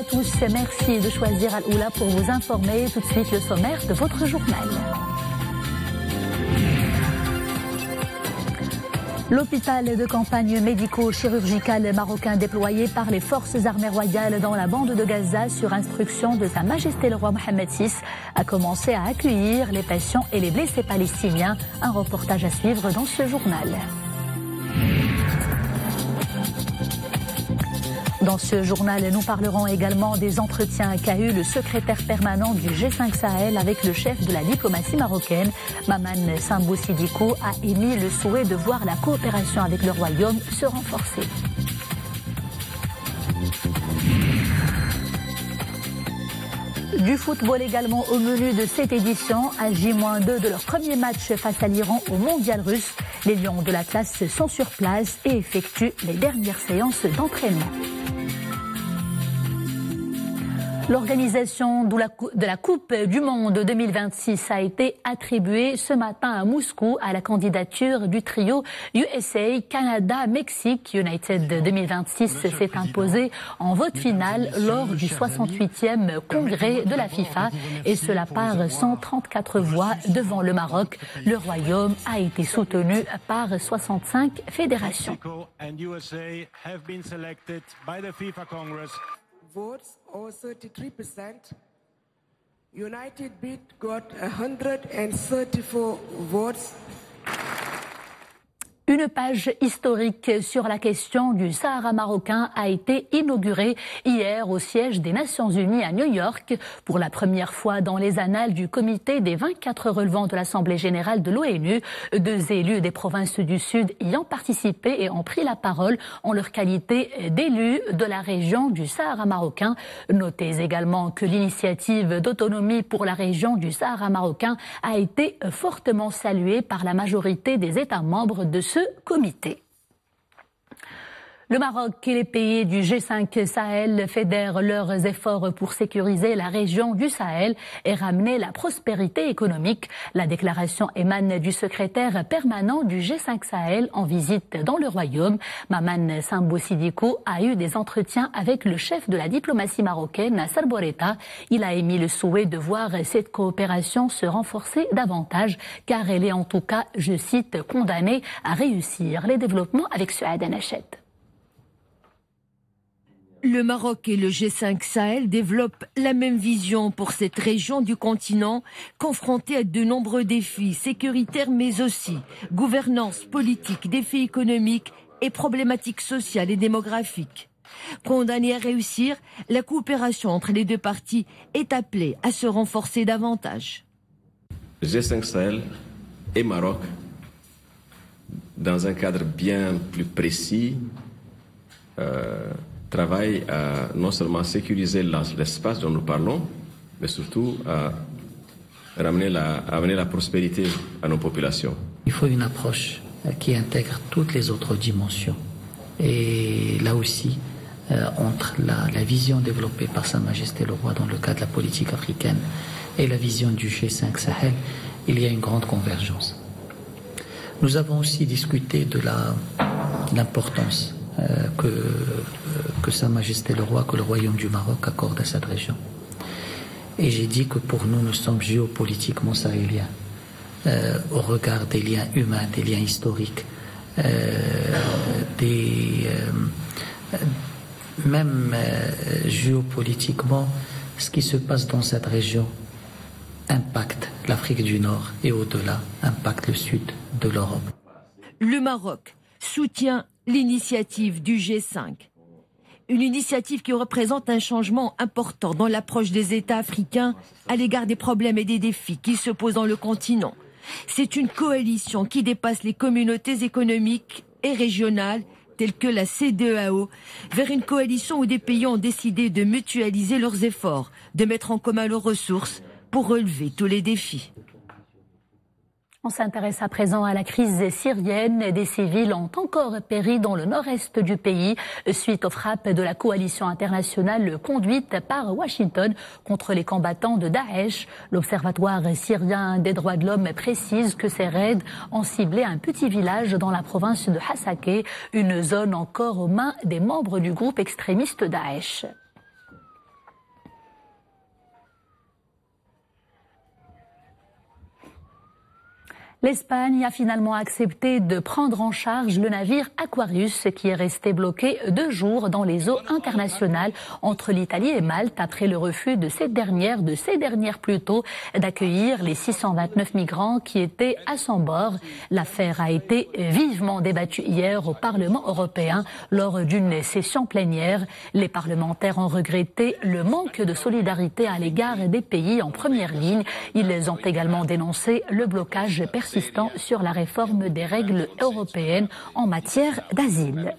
tous, merci de choisir Al-Oula pour vous informer. Tout de suite le sommaire de votre journal. L'hôpital de campagne médico-chirurgical marocain déployé par les forces armées royales dans la bande de Gaza sur instruction de Sa Majesté le roi Mohammed VI a commencé à accueillir les patients et les blessés palestiniens. Un reportage à suivre dans ce journal. Dans ce journal, nous parlerons également des entretiens qu'a eu le secrétaire permanent du G5 Sahel avec le chef de la diplomatie marocaine. Maman Sambou Sidiko a émis le souhait de voir la coopération avec le royaume se renforcer. Du football également au menu de cette édition, à J-2 de leur premier match face à l'Iran au mondial russe. Les Lions de l'Atlas sont sur place et effectuent les dernières séances d'entraînement. L'organisation de la Coupe du Monde 2026 a été attribuée ce matin à Moscou à la candidature du trio USA, Canada, Mexique. United 2026 s'est imposé en vote final lors du 68e congrès de la FIFA et cela par 134 voix devant le Maroc. Le Royaume a été soutenu par 65 fédérations. Votes or 33%. United Beat got 134 votes. Une page historique sur la question du Sahara marocain a été inaugurée hier au siège des Nations Unies à New York. Pour la première fois dans les annales du comité des 24 relevants de l'Assemblée générale de l'ONU, 2 élus des provinces du Sud y ont participé et ont pris la parole en leur qualité d'élus de la région du Sahara marocain. Notez également que l'initiative d'autonomie pour la région du Sahara marocain a été fortement saluée par la majorité des États membres de ce comité. Le Maroc et les pays du G5 Sahel fédèrent leurs efforts pour sécuriser la région du Sahel et ramener la prospérité économique. La déclaration émane du secrétaire permanent du G5 Sahel en visite dans le Royaume. Maman Sambou Sidiko a eu des entretiens avec le chef de la diplomatie marocaine, Nasser Bourita. Il a émis le souhait de voir cette coopération se renforcer davantage car elle est en tout cas, je cite, condamnée à réussir les développements avec Suad Anachet. Le Maroc et le G5 Sahel développent la même vision pour cette région du continent, confrontée à de nombreux défis sécuritaires mais aussi gouvernance politique, défis économiques et problématiques sociales et démographiques. Condamnée à réussir, la coopération entre les deux parties est appelée à se renforcer davantage. G5 Sahel et Maroc, dans un cadre bien plus précis, travaille à non seulement sécuriser l'espace dont nous parlons, mais surtout à amener la prospérité à nos populations. Il faut une approche qui intègre toutes les autres dimensions. Et là aussi, entre la vision développée par Sa Majesté le Roi dans le cadre de la politique africaine et la vision du G5 Sahel, il y a une grande convergence. Nous avons aussi discuté de l'importance que Sa Majesté le Roi, que le Royaume du Maroc accorde à cette région. Et j'ai dit que pour nous sommes géopolitiquement sahéliens, au regard des liens humains, des liens historiques, même géopolitiquement, ce qui se passe dans cette région impacte l'Afrique du Nord et au-delà, impacte le sud de l'Europe. Le Maroc soutient l'initiative du G5. Une initiative qui représente un changement important dans l'approche des États africains à l'égard des problèmes et des défis qui se posent dans le continent. C'est une coalition qui dépasse les communautés économiques et régionales telles que la CEDEAO, vers une coalition où des pays ont décidé de mutualiser leurs efforts, de mettre en commun leurs ressources pour relever tous les défis. On s'intéresse à présent à la crise syrienne. Des civils ont encore péri dans le nord-est du pays suite aux frappes de la coalition internationale conduite par Washington contre les combattants de Daesh. L'Observatoire syrien des droits de l'homme précise que ces raids ont ciblé un petit village dans la province de Hasakeh, une zone encore aux mains des membres du groupe extrémiste Daesh. L'Espagne a finalement accepté de prendre en charge le navire Aquarius qui est resté bloqué 2 jours dans les eaux internationales entre l'Italie et Malte après le refus de ces dernières plutôt, d'accueillir les 629 migrants qui étaient à son bord. L'affaire a été vivement débattue hier au Parlement européen lors d'une session plénière. Les parlementaires ont regretté le manque de solidarité à l'égard des pays en première ligne. Ils ont également dénoncé le blocage persistant sur la réforme des règles européennes en matière d'asile.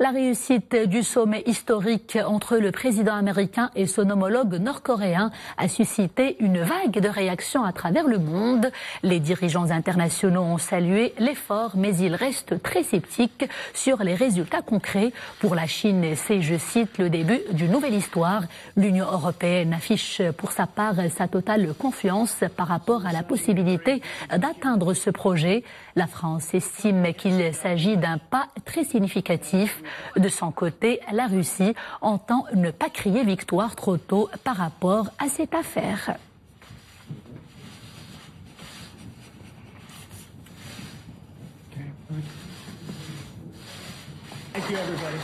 La réussite du sommet historique entre le président américain et son homologue nord-coréen a suscité une vague de réactions à travers le monde. Les dirigeants internationaux ont salué l'effort, mais ils restent très sceptiques sur les résultats concrets. Pour la Chine, c'est, je cite, le début d'une nouvelle histoire. L'Union européenne affiche pour sa part sa totale confiance par rapport à la possibilité d'atteindre ce projet. La France estime qu'il s'agit d'un pas très significatif. De son côté, la Russie entend ne pas crier victoire trop tôt par rapport à cette affaire. Thank you, everybody.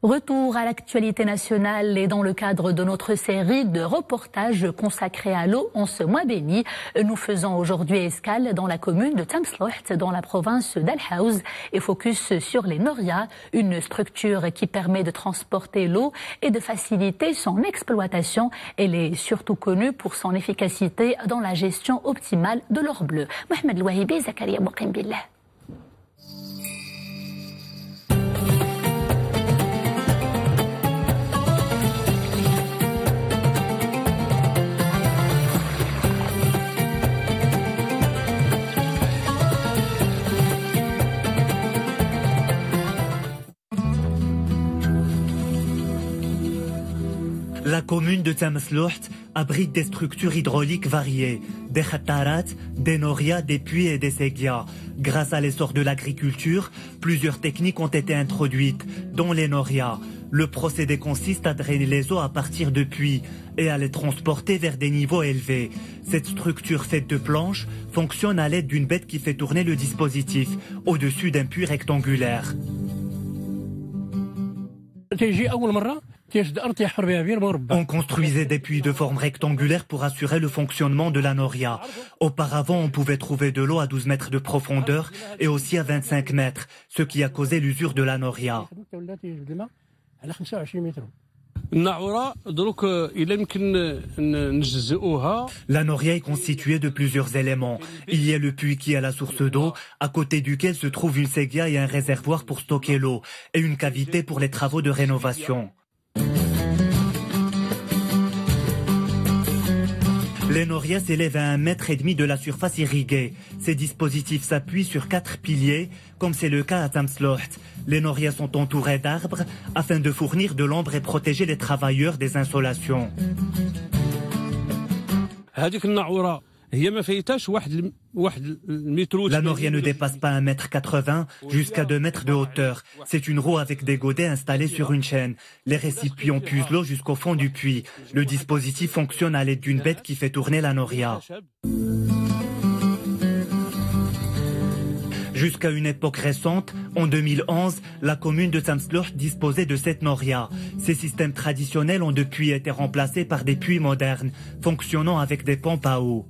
Retour à l'actualité nationale et dans le cadre de notre série de reportages consacrés à l'eau en ce mois béni, nous faisons aujourd'hui escale dans la commune de Tamslouht, dans la province d'Al-Haouz, et focus sur les Noria, une structure qui permet de transporter l'eau et de faciliter son exploitation. Elle est surtout connue pour son efficacité dans la gestion optimale de l'or bleu. Mohamed Louahibi, Zakaria Bouqimbillah. La commune de Tamslouht abrite des structures hydrauliques variées, des khattarat, des noria, des puits et des séguias. Grâce à l'essor de l'agriculture, plusieurs techniques ont été introduites, dont les noria. Le procédé consiste à drainer les eaux à partir de puits et à les transporter vers des niveaux élevés. Cette structure faite de planches fonctionne à l'aide d'une bête qui fait tourner le dispositif au-dessus d'un puits rectangulaire. On construisait des puits de forme rectangulaire pour assurer le fonctionnement de la noria. Auparavant, on pouvait trouver de l'eau à 12 mètres de profondeur et aussi à 25 mètres, ce qui a causé l'usure de la noria. La noria est constituée de plusieurs éléments. Il y a le puits qui est la source d'eau, à côté duquel se trouve une séguia et un réservoir pour stocker l'eau, et une cavité pour les travaux de rénovation. Les norias s'élèvent à 1,5 mètre de la surface irriguée. Ces dispositifs s'appuient sur 4 piliers, comme c'est le cas à Tamslouht. Les norias sont entourés d'arbres afin de fournir de l'ombre et protéger les travailleurs des insolations. La noria ne dépasse pas 1,80 m jusqu'à 2 mètres de hauteur. C'est une roue avec des godets installés sur une chaîne. Les récipients puisent l'eau jusqu'au fond du puits. Le dispositif fonctionne à l'aide d'une bête qui fait tourner la noria. Jusqu'à une époque récente, en 2011, la commune de Tamslouht disposait de 7 norias. Ces systèmes traditionnels ont depuis été remplacés par des puits modernes, fonctionnant avec des pompes à eau.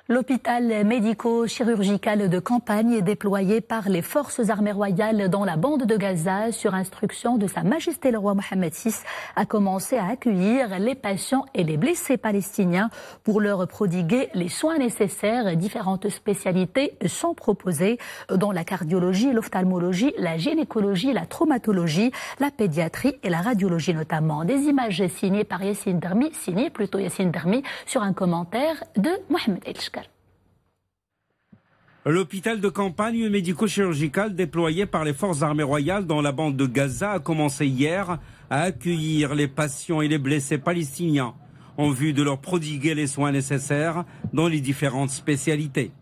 L'hôpital médico-chirurgical de campagne est déployé par les forces armées royales dans la bande de Gaza sur instruction de Sa Majesté le roi Mohammed VI a commencé à accueillir les patients et les blessés palestiniens pour leur prodiguer les soins nécessaires. Différentes spécialités sont proposées dans la cardiologie, l'ophtalmologie, la gynécologie, la traumatologie, la pédiatrie et la radiologie notamment. Des images signées par Yassine Dermi, sur un commentaire de Mohamed Elchkar. L'hôpital de campagne médico-chirurgical déployé par les forces armées royales dans la bande de Gaza a commencé hier à accueillir les patients et les blessés palestiniens en vue de leur prodiguer les soins nécessaires dans les différentes spécialités.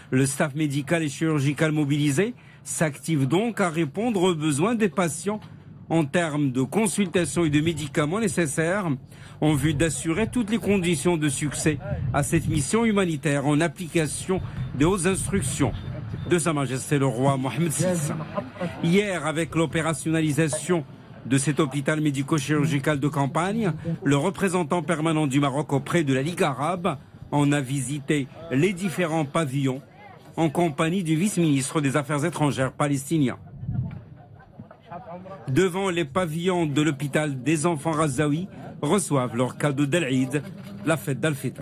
Le staff médical et chirurgical mobilisé s'active donc à répondre aux besoins des patients en termes de consultation et de médicaments nécessaires en vue d'assurer toutes les conditions de succès à cette mission humanitaire en application des hautes instructions de Sa Majesté le roi Mohammed VI. Hier, avec l'opérationnalisation de cet hôpital médico-chirurgical de campagne, le représentant permanent du Maroc auprès de la Ligue arabe en a visité les différents pavillons en compagnie du vice-ministre des Affaires étrangères palestinien. Devant les pavillons de l'hôpital des enfants Razaoui reçoivent leur cadeau d'Al-Eid, la fête d'Al-Fitr.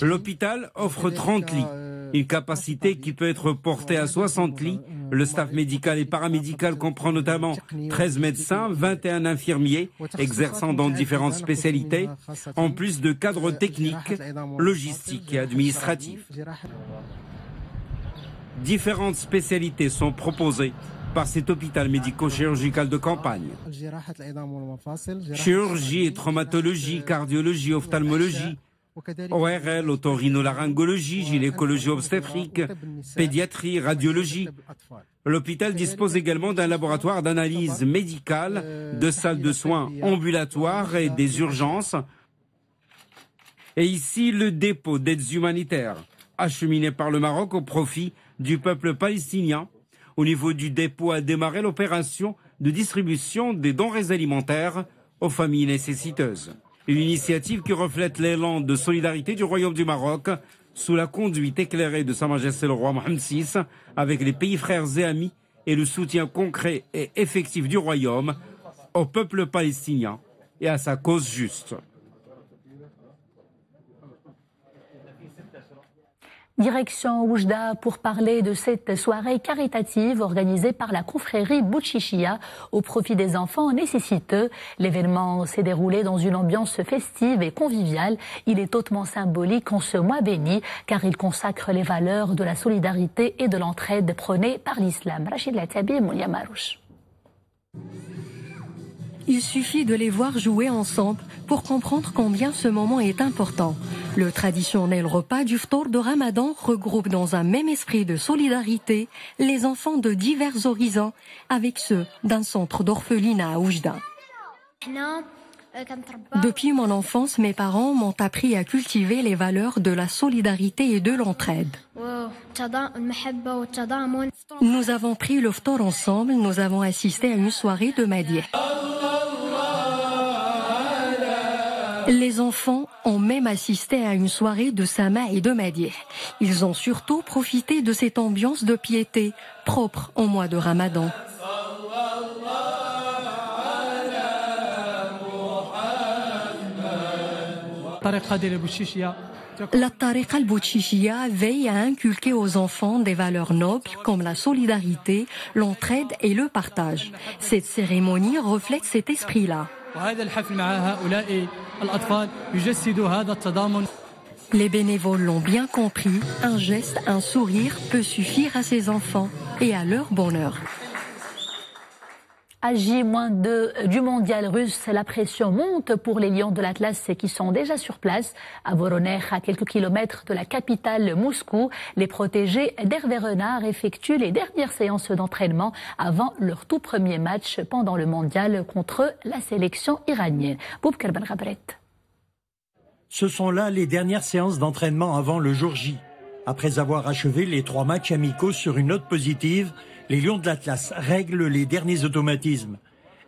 L'hôpital offre 30 lits, une capacité qui peut être portée à 60 lits. Le staff médical et paramédical comprend notamment 13 médecins, 21 infirmiers exerçant dans différentes spécialités, en plus de cadres techniques, logistiques et administratifs. Différentes spécialités sont proposées par cet hôpital médico-chirurgical de campagne. Chirurgie et traumatologie, cardiologie, ophtalmologie, ORL, otorhinolaryngologie, gynécologie obstétrique, pédiatrie, radiologie. L'hôpital dispose également d'un laboratoire d'analyse médicale, de salles de soins ambulatoires et des urgences. Et ici, le dépôt d'aides humanitaires acheminé par le Maroc au profit du peuple palestinien. Au niveau du dépôt a démarré l'opération de distribution des denrées alimentaires aux familles nécessiteuses. Une initiative qui reflète l'élan de solidarité du Royaume du Maroc sous la conduite éclairée de Sa Majesté le roi Mohammed VI avec les pays frères et amis et le soutien concret et effectif du Royaume au peuple palestinien et à sa cause juste. Direction Oujda pour parler de cette soirée caritative organisée par la confrérie Bouchichia au profit des enfants nécessiteux. L'événement s'est déroulé dans une ambiance festive et conviviale. Il est hautement symbolique en ce mois béni car il consacre les valeurs de la solidarité et de l'entraide prônées par l'islam. Rachid Latabi et Moulia Marouche. Il suffit de les voir jouer ensemble pour comprendre combien ce moment est important. Le traditionnel repas du Ftour de Ramadan regroupe dans un même esprit de solidarité les enfants de divers horizons avec ceux d'un centre d'orphelinat à Oujda. Depuis mon enfance, mes parents m'ont appris à cultiver les valeurs de la solidarité et de l'entraide. Nous avons pris le Ftour ensemble, nous avons assisté à une soirée de Madih. Les enfants ont même assisté à une soirée de Sama et de Madih. Ils ont surtout profité de cette ambiance de piété propre au mois de Ramadan. La Tariqa al-Bouchichia veille à inculquer aux enfants des valeurs nobles comme la solidarité, l'entraide et le partage. Cette cérémonie reflète cet esprit-là. Les bénévoles l'ont bien compris, un geste, un sourire peut suffire à ces enfants et à leur bonheur. À J-2 du mondial russe, la pression monte pour les Lions de l'Atlas qui sont déjà sur place. À Voronezh, à quelques kilomètres de la capitale Moscou, les protégés d'Hervé Renard effectuent les dernières séances d'entraînement avant leur tout premier match pendant le mondial contre la sélection iranienne. Boubkar Ben Ghabret. Ce sont là les dernières séances d'entraînement avant le jour J. Après avoir achevé les 3 matchs amicaux sur une note positive, les Lions de l'Atlas règlent les derniers automatismes.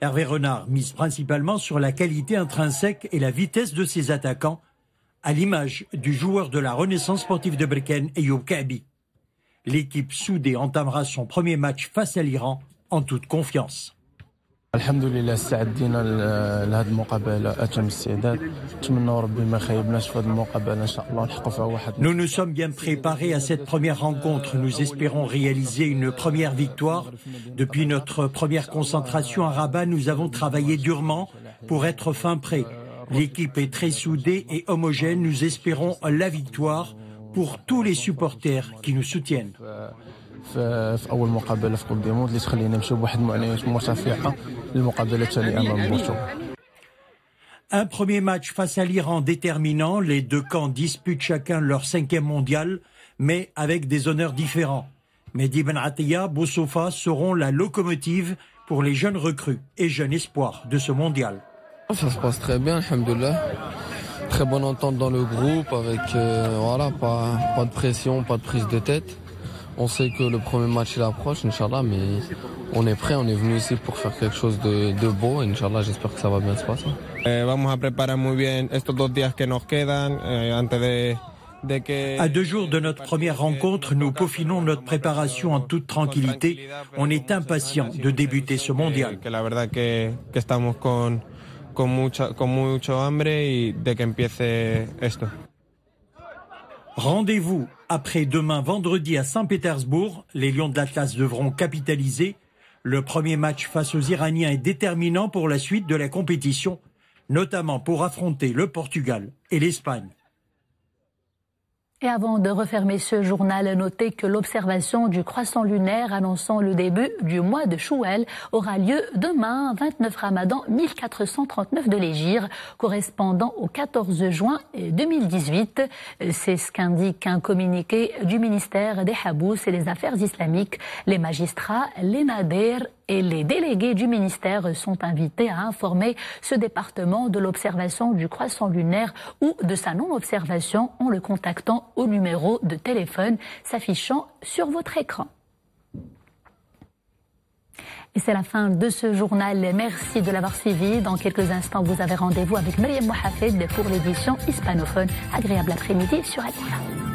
Hervé Renard mise principalement sur la qualité intrinsèque et la vitesse de ses attaquants, à l'image du joueur de la Renaissance sportive de Berkane, Ayoub Kaabi. L'équipe soudée entamera son premier match face à l'Iran en toute confiance. الحمد استعدينا لهذه المقابله اتم الاستعداد نتمنى ربي ما يخيبناش في هذه المقابله ان شاء الله نحققوا فيها واحد. Nous nous sommes bien préparés à cette première rencontre. Nous espérons réaliser une première victoire. Depuis notre première concentration à Rabat, nous avons travaillé durement pour être fin prêt. L'équipe est très soudée et homogène. Nous espérons la victoire pour tous les supporters qui nous soutiennent. في أول مقابلة في كوب دي موند اللي تخلينا نمشيو بواحد المعنويات مرتفعة للمقابلة التالية أمام بورتو. Un premier match face à l'Iran déterminant. Les deux camps disputent chacun leur 5e mondial, mais avec des honneurs différents. Mehdi Ben Attia, Boussoufa seront la locomotive pour les jeunes recrues et jeunes espoirs de ce mondial. Ça se passe très bien, alhamdoulilah. Très bonne entente dans le groupe, avec voilà, pas de pression, pas de prise de tête. On sait que le premier match il approche, Inch'Allah, mais on est prêt, on est venu ici pour faire quelque chose de beau, Inch'Allah, j'espère que ça va bien se passer. Vamos a preparar muy bien estos 2 días que nos quedan antes de À 2 jours de notre première rencontre, nous peaufinons notre préparation en toute tranquillité. On est impatient de débuter ce mondial. Que la verdad que estamos con mucho hambre y de que empiece esto. Rendez-vous après-demain vendredi à Saint-Pétersbourg. Les Lions de l'Atlas devront capitaliser. Le premier match face aux Iraniens est déterminant pour la suite de la compétition, notamment pour affronter le Portugal et l'Espagne. Et avant de refermer ce journal, notez que l'observation du croissant lunaire annonçant le début du mois de Chouel aura lieu demain, 29 Ramadan 1439 de l'Hégire, correspondant au 14 juin 2018. C'est ce qu'indique un communiqué du ministère des Habous et des Affaires islamiques. Les magistrats, les naders et les délégués du ministère sont invités à informer ce département de l'observation du croissant lunaire ou de sa non-observation en le contactant au numéro de téléphone s'affichant sur votre écran. Et c'est la fin de ce journal. Merci de l'avoir suivi. Dans quelques instants, vous avez rendez-vous avec Mariam Mohafed pour l'édition hispanophone. Agréable après-midi sur Adila.